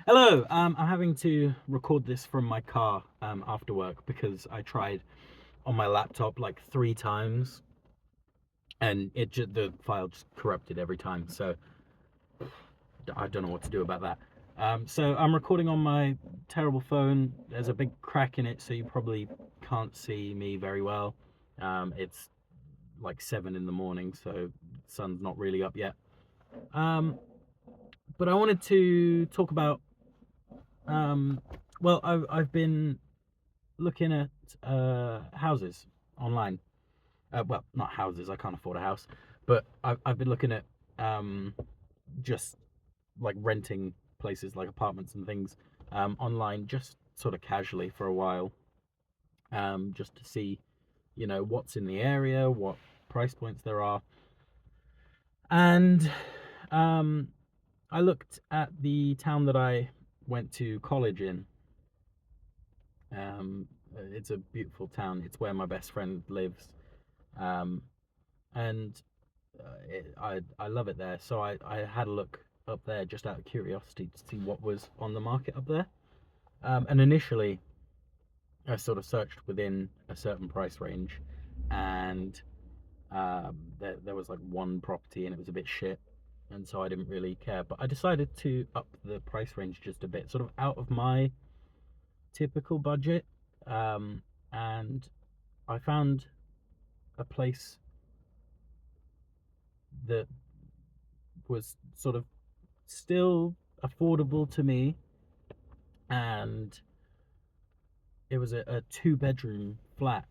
Hello. I'm having to record this from my car after work because I tried on my laptop like 3 times and the file just corrupted every time. So I don't know what to do about that. So I'm recording on my terrible phone. There's a big crack in it, so you probably can't see me very well. It's like 7 in the morning, so the sun's not really up yet. Um, but I wanted to talk about. Um, well, I've been looking at houses online. Well, not houses. I can't afford a house, but I've been looking at um, just like renting places like apartments and things online, just sort of casually for a while, just to see, what's in the area, what price points there are, and um, I looked at the town that I went to college in. Um, it's a beautiful town. It's where my best friend lives. Um, and I love it there. So I had a look up there just out of curiosity to see what was on the market up there. And initially, I sort of searched within a certain price range, and there was like one property, and it was a bit shit, and so I didn't really care. But I decided to up the price range just a bit, sort of out of my typical budget, um, and I found a place that was sort of still affordable to me, and it was a 2 bedroom flat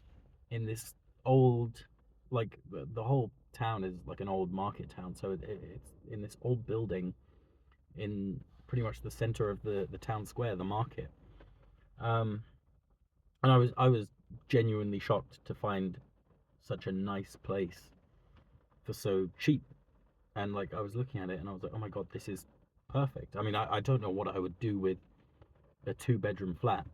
in this old, like the whole town is like an old market town, so it's in this old building in pretty much the center of the town square, the market. Um, and I was genuinely shocked to find such a nice place for so cheap. And like I was looking at it and I was like, oh my god, this is perfect. I mean, I don't know what I would do with a 2 bedroom flat.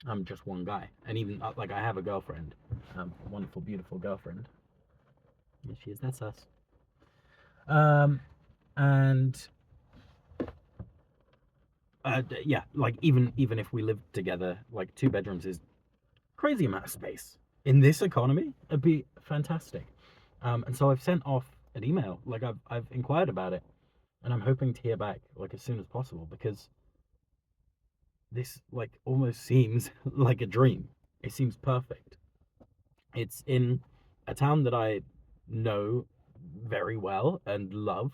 I'm just one guy, and even like I have a girlfriend, a wonderful, beautiful girlfriend. Yes, she is. That's us. Um, and yeah, like even if we lived together, like 2 bedrooms is crazy amount of space in this economy. It'd be fantastic. And so I've sent off an email, like I've inquired about it, and I'm hoping to hear back like as soon as possible because this like almost seems like a dream. It seems perfect. It's in a town that I know very well and love.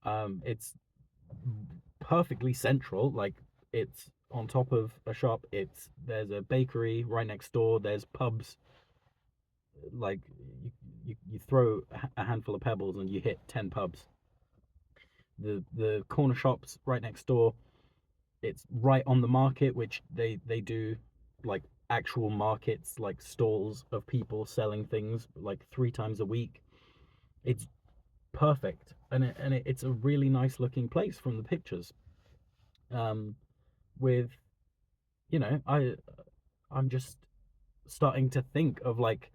It's perfectly central. Like it's on top of a shop. There's a bakery right next door. There's pubs. Like you throw a handful of pebbles and you hit 10 pubs. The corner shops right next door. It's right on the market, which they do like actual markets, like stalls of people selling things like 3 times a week. It's perfect, and it's a really nice looking place from the pictures. Um, with I'm just starting to think of like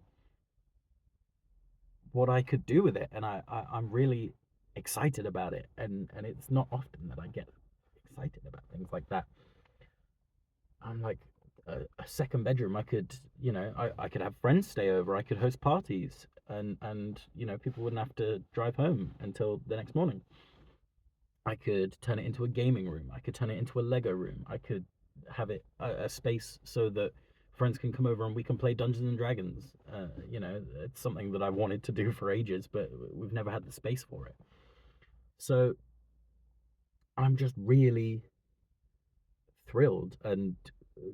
what I could do with it, and I'm really excited about it, and it's not often that I get excited about things like that. I'm like a second bedroom. I could, I could have friends stay over. I could host parties, and people wouldn't have to drive home until the next morning. I could turn it into a gaming room. I could turn it into a Lego room. I could have it a space so that friends can come over and we can play Dungeons and Dragons. It's something that I wanted to do for ages, but we've never had the space for it. So I'm just really thrilled and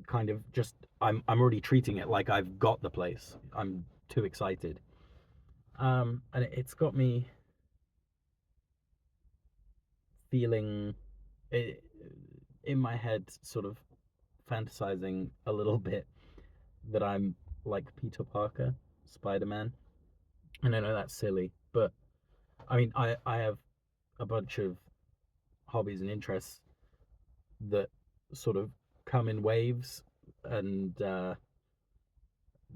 kind of just I'm already treating it like I've got the place. I'm too excited. And it's got me feeling it, in my head, sort of fantasizing a little bit that I'm like Peter Parker, Spider Man. And I know that's silly, but I mean, I have a bunch of hobbies and interests that sort of come in waves, and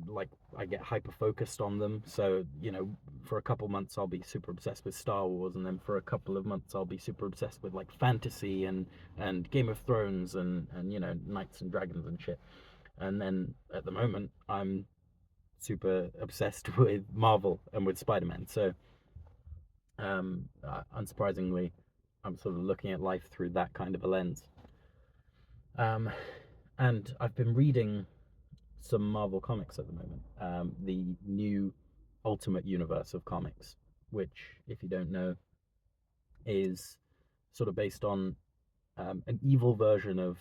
like I get hyper focused on them. So, you know, for a couple months I'll be super obsessed with Star Wars, and then for a couple of months I'll be super obsessed with like fantasy and Game of Thrones and you know, Knights and Dragons and shit. And then at the moment I'm super obsessed with Marvel and with Spider-Man. So, unsurprisingly, I'm sort of looking at life through that kind of a lens. Um, and I've been reading some Marvel comics at the moment. The new Ultimate Universe of comics, which, if you don't know, is sort of based on an evil version of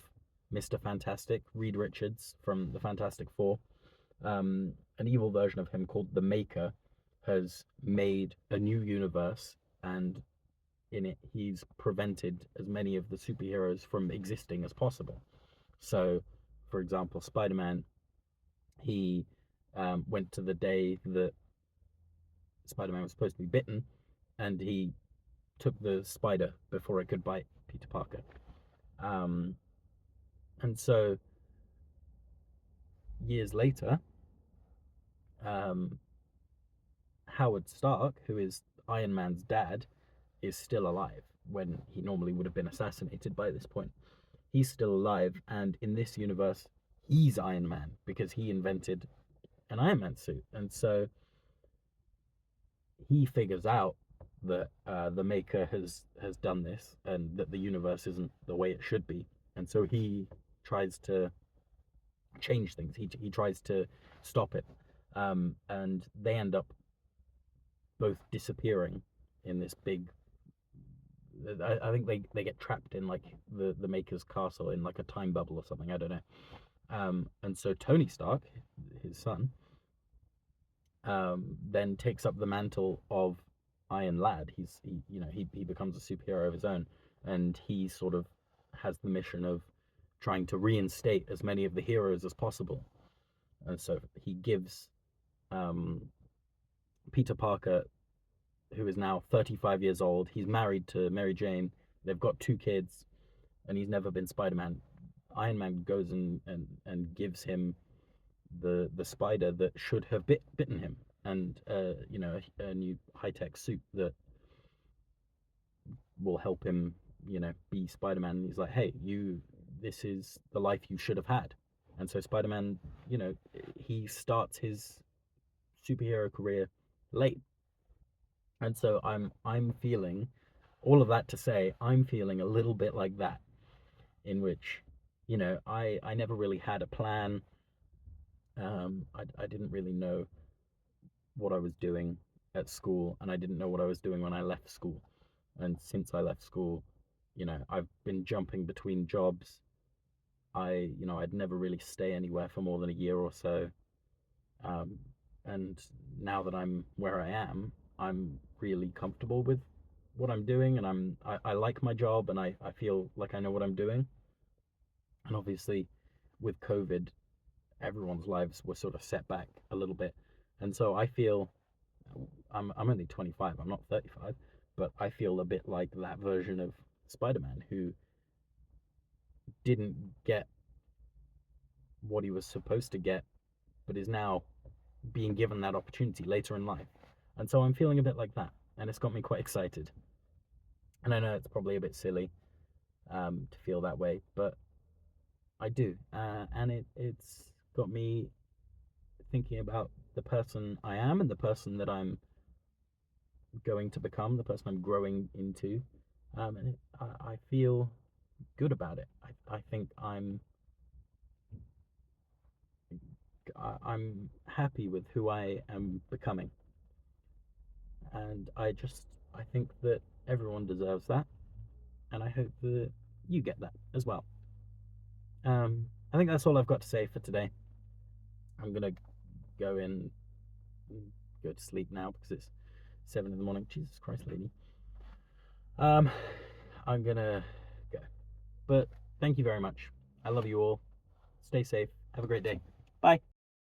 Mr. Fantastic, Reed Richards from the Fantastic Four. An evil version of him called the Maker has made a new universe, and in it, he's prevented as many of the superheroes from existing as possible. So, for example, Spider Man, he went to the day that Spider Man was supposed to be bitten, and he took the spider before it could bite Peter Parker. Um, and so, years later, um, Howard Stark, who is Iron Man's dad, is still alive when he normally would have been assassinated by this point. He's still alive, and in this universe, he's Iron Man because he invented an Iron Man suit. And so he figures out that the Maker has done this, and that the universe isn't the way it should be. And so he tries to change things. He tries to stop it, and they end up both disappearing in this big. I think they get trapped in like the Maker's castle in like a time bubble or something. I don't know. And so Tony Stark, his son, then takes up the mantle of Iron Lad. He becomes a superhero of his own, and he sort of has the mission of trying to reinstate as many of the heroes as possible. And so he gives um, Peter Parker, who is now 35 years old. He's married to Mary Jane. They've got 2 kids, and he's never been Spider-Man. Iron Man goes and gives him the spider that should have bitten him, and a new high tech suit that will help him, be Spider-Man. And he's like, hey, this is the life you should have had. And so Spider-Man, he starts his superhero career late. And so I'm feeling all of that to say I'm feeling a little bit like that, in which, I never really had a plan. I didn't really know what I was doing at school, and I didn't know what I was doing when I left school. And since I left school, I've been jumping between jobs. I'd never really stay anywhere for more than a year or so. Um, and now that I'm where I am, I'm really comfortable with what I'm doing, and I like my job, and I feel like I know what I'm doing. And obviously, with COVID, everyone's lives were sort of set back a little bit, and so I feel I'm only 25. I'm not 35, but I feel a bit like that version of Spider-Man who didn't get what he was supposed to get, but is now being given that opportunity later in life. And so I'm feeling a bit like that, and it's got me quite excited. And I know it's probably a bit silly to feel that way, but I do, and it's got me thinking about the person I am and the person that I'm going to become, the person I'm growing into, and I feel good about it. I think I'm happy with who I am becoming, and I think that everyone deserves that, and I hope that you get that as well. I think that's all I've got to say for today. I'm gonna go in and go to sleep now because it's 7 in the morning. Jesus Christ, lady. Um, I'm gonna go. But thank you very much. I love you all. Stay safe. Have a great day. Bye.